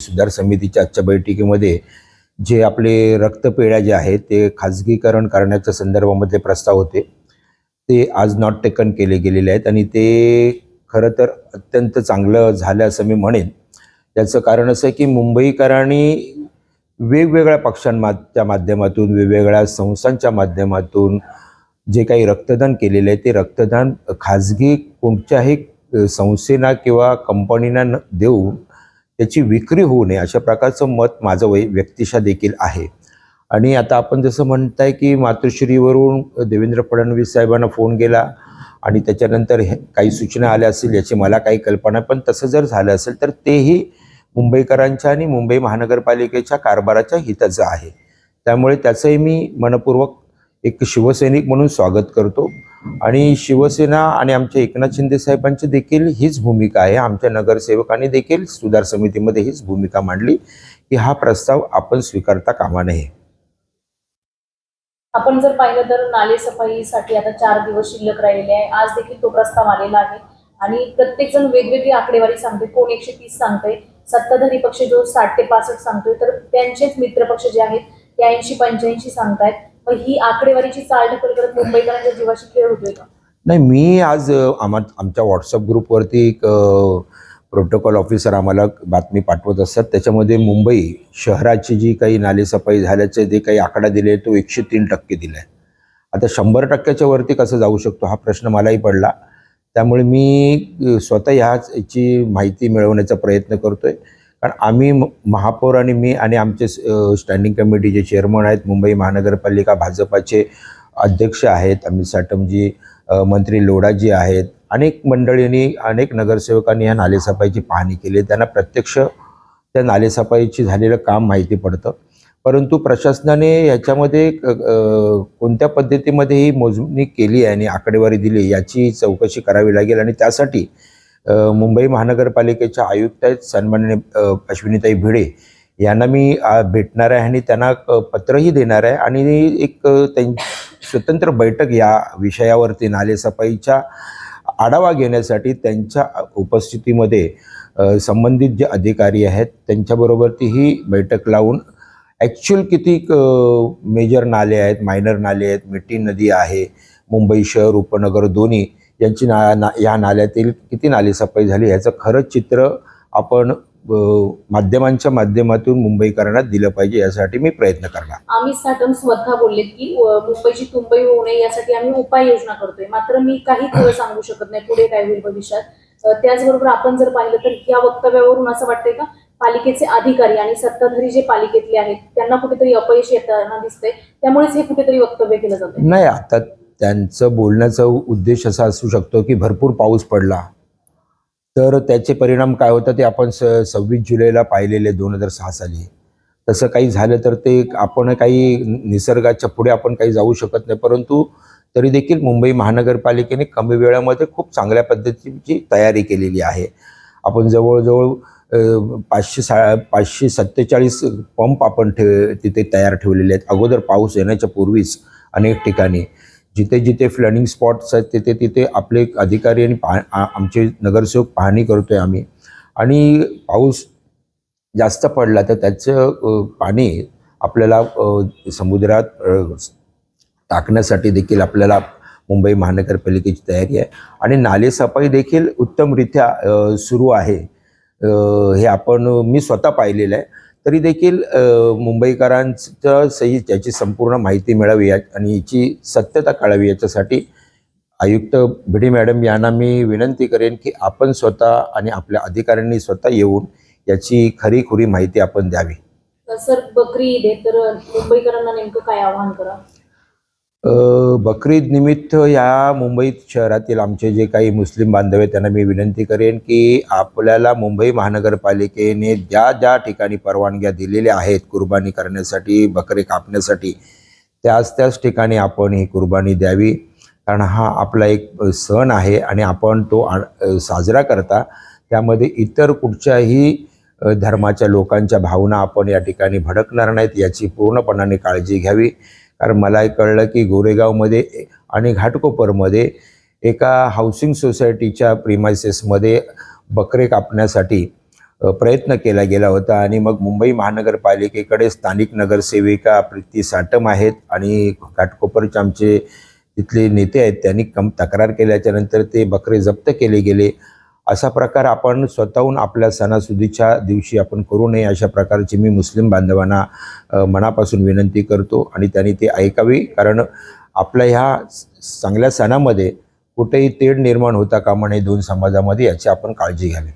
सुधार समितीच्या आजच्या बैठकीमध्ये जे आपले रक्तपेढ्या जे आहेत ते खाजगीकरण करण्याच्या संदर्भामध्ये प्रस्ताव होते ते आज नॉट टेकन केले गेलेले आहेत आणि ते खरं तर अत्यंत चांगलं झालं असं मी म्हणेन। त्याचं कारण असं आहे की मुंबईकरांनी वेगवेगळ्या पक्षांच्या माध्यमातून वेगवेगळ्या संस्थांच्या माध्यमातून जे काही रक्तदान केलेलं आहे ते रक्तदान खाजगी कोणत्याही संस्थेना किंवा कंपनीना देऊन त्याची विक्री होऊ नये अशा प्रकारचं मत माझं व्यक्तिशः देखील आहे। आणि आता आपण जसं म्हणताय की मातोश्रीवरून देवेंद्र फडणवीस साहेबांना फोन गेला आणि त्याच्यानंतर काही सूचना आल्या असतील याची मला काही कल्पना, पण तसं जर झालं असेल तर तेही मुंबईकरांच्या आणि मुंबई महानगरपालिकेच्या कारभाराच्या हिताचं आहे। त्यामुळे त्याचंही मी मनपूर्वक एक शिवसैनिक म्हणून स्वागत करतो आणि शिवसेना आणि आमच्या एकनाथ शिंदे साहेबांची देखील हीच भूमिका आहे। आमच्या नगरसेवकांनी देखील सुधार समितीमध्ये हीच भूमिका मांडली की हा प्रस्ताव आपण स्वीकारता कामा नये। आपण जर पाहिलं तर नाले सफाईसाठी आता 4 दिवस शिल्लक राहिलेले आहे। आज देखील तो प्रस्ताव आलेला आहे आणि प्रत्येक जण वेगवेगळी आकडेवारी सांगते, कोण 130 सांगते, सत्ताधारी पक्ष जो 60 ते 65 सांगतोय, तर त्यांचेच मित्रपक्ष जे आहेत ते 80-85 सांगतायत। पण ही आकडेवारीची चालढकल करत मुंबईकरांच्या जीवाशी खेळ होतोय का? नाही, मी आज आमच्या व्हॉट्सअप ग्रुपवरती एक प्रोटोकॉल ऑफिसर आम्हाला बातमी पाठवत असतात, त्याच्यामध्ये मुंबई शहराची जी काही नालेसफाई झाल्याचे जे काही आकडा दिले तो 103% दिला आहे। आता 100%च्या वरती कसं जाऊ शकतो हा प्रश्न मलाही पडला। त्यामुळे मी स्वतः याची माहिती मिळवण्याचा प्रयत्न करतोय, कारण आम्ही महापौर आणि मी आणि आमचे स्टँडिंग कमिटीचे चेअरमन आहेत, मुंबई महानगरपालिका भाजपाचे अध्यक्ष आहेत अमित साटमजी, मंत्री लोढाजी आहेत, अनेक मंडळींनी अनेक नगरसेवकांनी ह्या नालेसफाईची पाहणी केली, त्यांना प्रत्यक्ष त्या नालेसफाईची झालेलं काम माहिती पडतं। परंतु प्रशासनाने याच्यामध्ये कोणत्या पद्धतीमध्ये ही मोजणी केली आहे आणि आकडेवारी दिली याची चौकशी करावी लागेल आणि त्यासाठी मुंबई महानगरपालिकेच्या आयुक्त आहेत सन्माननीय अश्विनीताई भिडे यांना मी भेटणार आहे आणि त्यांना पत्रही देणार आहे आणि एक स्वतंत्र बैठक या विषयावरती नालेसफाईच्या आढावा घेण्यासाठी त्यांच्या उपस्थितीमध्ये संबंधित जे अधिकारी आहेत त्यांच्याबरोबर ती ही बैठक लावून ॲक्च्युअल किती मेजर नाले आहेत, मायनर नाले आहेत, मिठी नदी आहे, मुंबई शहर उपनगर दोन्ही यांची या नाल्यातील किती नालेसफाई झाली याचं खरं चित्र आपण माध्यमांच्या माध्यमातून मुंबईकरांना दिलं पाहिजे, यासाठी मी प्रयत्न करणार। अमित साटम स्वतः बोलले की मुंबईची तुंबई होऊ नये यासाठी आम्ही उपाययोजना करतोय, मात्र मी काही खरं सांगू शकत नाही पुढे काय होईल भविष्यात। त्याचबरोबर आपण जर पाहिलं तर या वक्तव्यावरून असं वाटतंय का पालिकेचे अधिकारी आणि सत्ताधारी जे पालिकेतले आहेत त्यांना कुठेतरी अपयश येताना दिसतंय, त्यामुळेच हे कुठेतरी वक्तव्य केलं जातंय? नाही, आता त्यांचं बोलण्याचा उद्देश असा असू शकतो की भरपूर पाऊस पडला तर त्याचे परिणाम काय होतात ते आपण 26 जुलैला पाहिलेले 2006 साली। तसं काही झालं तर ते आपण काही निसर्गाच्या पुढे आपण काही जाऊ शकत नाही, परंतु तरी देखील मुंबई महानगरपालिकेने कमी वेळामध्ये खूप चांगल्या पद्धतीची तयारी केलेली आहे। आपण जवळजवळ 547 पंप आपण तिथे तयार ठेवलेले आहेत अगोदर पाऊस येण्याच्या पूर्वीच। अनेक ठिकाणी जिथे जिथे फ्लडिंग स्पॉट्स आहेत तिथे तिथे आपले अधिकारी आणि आमचे नगरसेवक पाहणी करतोय आम्ही, आणि पाऊस जास्त पडला तर त्याचं पाणी आपल्याला समुद्रात टाकण्यासाठी देखील आपल्याला मुंबई महानगरपालिकेची तयारी आहे आणि नालेसफाई देखील उत्तमरित्या सुरू आहे। हे मी स्वतः पाहिलेलं आहे। तरी देखील मुंबईकरांचं सही त्याची संपूर्ण माहिती मिळावी आणि याची सत्यता कळावी याच्यासाठी आयुक्त भिडे मॅडम यांना मी विनंती करेन की आपण स्वतः आणि आपल्या अधिकाऱ्यांनी स्वतः येऊन याची खरीखुरी माहिती आपण द्यावी। सर, बकरी ईद आहे तर मुंबईकरांना नेमकं काय आवाहन करा? बकरी ईद निमित्त या मुंबई शहरातील आमचे जे काही मुस्लिम बांधव आहेत त्यांना मी विनंती करेन की आपल्याला मुंबई महानगरपालिकेने ज्या ज्या ठिकाणी परवानग्या दिलेल्या आहेत कुर्बानी करण्यासाठी, बकरे कापण्यासाठी, त्याच ठिकाणी आपण ही कुर्बानी द्यावी, कारण हा आपला एक सण आहे आणि आपण तो साजरा करता त्यामध्ये इतर कुठच्याही धर्माच्या लोकांच्या भावना आपण या ठिकाणी भडकणार नाहीत याची पूर्णपणाने काळजी घ्यावी। कारण मला कळलं की गोरेगावमध्ये आणि घाटकोपरमध्ये एका हाऊसिंग सोसायटीच्या प्रिमायसेसमध्ये बकरे कापण्यासाठी प्रयत्न केला गेला होता आणि मग मुंबई महानगरपालिकेकडे स्थानिक नगरसेविका प्रीती साटम आहेत आणि घाटकोपरचे आमचे तिथले नेते आहेत, त्यांनी तक्रार केल्याच्या नंतर ते बकरे जप्त केले गेले. असा प्रकार आपण स्वतःहून आपल्या सणासुदीच्या दिवशी आपण करू नये, अशा प्रकारची मी मुस्लिम बांधवांना मनापासून विनंती करतो आणि त्यांनी ते ऐकावी. कारण आपल्या ह्या चांगल्या सणामध्ये कुठेही तेढ निर्माण होता कामा नये दोन समाजामध्ये, याची आपण काळजी घ्यावी.